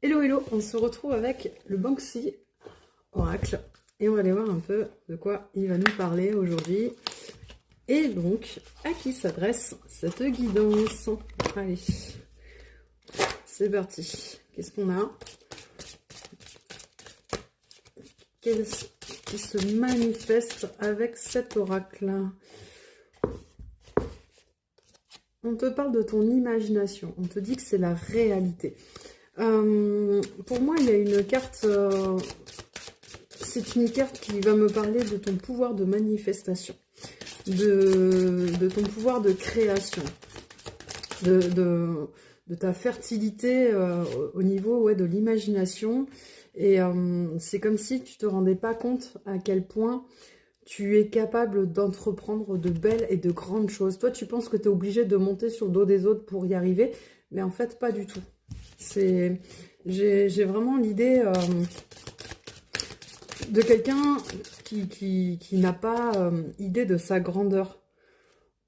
Hello hello, on se retrouve avec le Banksy Oracle et on va aller voir un peu de quoi il va nous parler aujourd'hui et donc à qui s'adresse cette guidance. Allez, c'est parti. Qu'est-ce qu'on a? Qu'est-ce qui se manifeste avec cet oracle? On te parle de ton imagination, on te dit que c'est la réalité. Pour moi, il y a une carte, c'est une carte qui va me parler de ton pouvoir de manifestation, de ton pouvoir de création, de ta fertilité au niveau de l'imagination. Et c'est comme si tu te rendais pas compte à quel point tu es capable d'entreprendre de belles et de grandes choses. Toi, tu penses que tu es obligé de monter sur le dos des autres pour y arriver, mais en fait, pas du tout. J'ai vraiment l'idée de quelqu'un qui n'a pas idée de sa grandeur.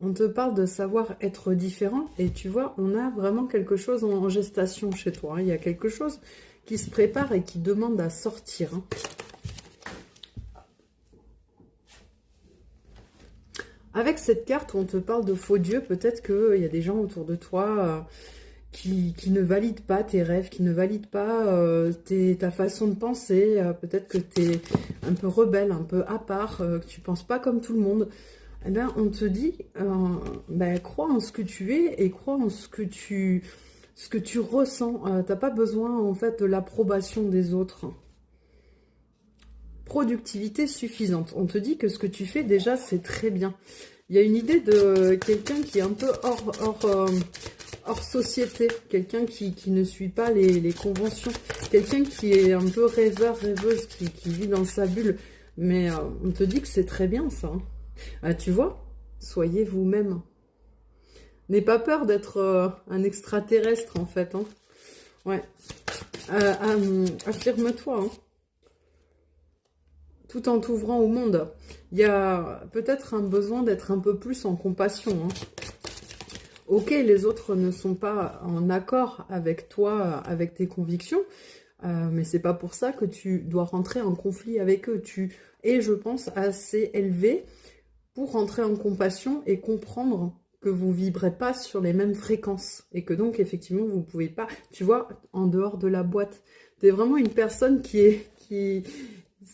On te parle de savoir être différent et tu vois, on a vraiment quelque chose en gestation chez toi. Il y a quelque chose qui se prépare et qui demande à sortir. Avec cette carte où on te parle de faux dieux, peut-être qu'il y a des gens autour de toi qui ne valident pas tes rêves, qui ne valident pas ta façon de penser. Peut-être que tu es un peu rebelle, un peu à part, que tu ne penses pas comme tout le monde. Eh bien, on te dit, crois en ce que tu es et crois en ce que tu ressens. Tu n'as pas besoin, en fait, de l'approbation des autres. Productivité suffisante. On te dit que ce que tu fais, déjà, c'est très bien. Il y a une idée de quelqu'un qui est un peu hors société, quelqu'un qui ne suit pas les conventions, quelqu'un qui est un peu rêveur, rêveuse, qui vit dans sa bulle. Mais on te dit que c'est très bien ça. Tu vois, soyez vous-même. N'aie pas peur d'être un extraterrestre en fait. Ouais. Affirme-toi. Tout en t'ouvrant au monde. Il y a peut-être un besoin d'être un peu plus en compassion. Ok, les autres ne sont pas en accord avec toi, avec tes convictions, mais c'est pas pour ça que tu dois rentrer en conflit avec eux. Tu es, je pense, assez élevé pour rentrer en compassion et comprendre que vous vibrez pas sur les mêmes fréquences et que donc effectivement vous pouvez pas, tu vois, en dehors de la boîte. Tu es vraiment une personne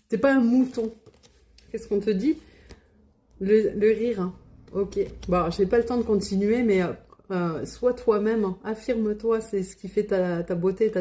t'es pas un mouton. Qu'est-ce qu'on te dit? Le rire. Ok. Bon, j'ai pas le temps de continuer, mais sois toi-même. Affirme-toi. C'est ce qui fait ta beauté, ta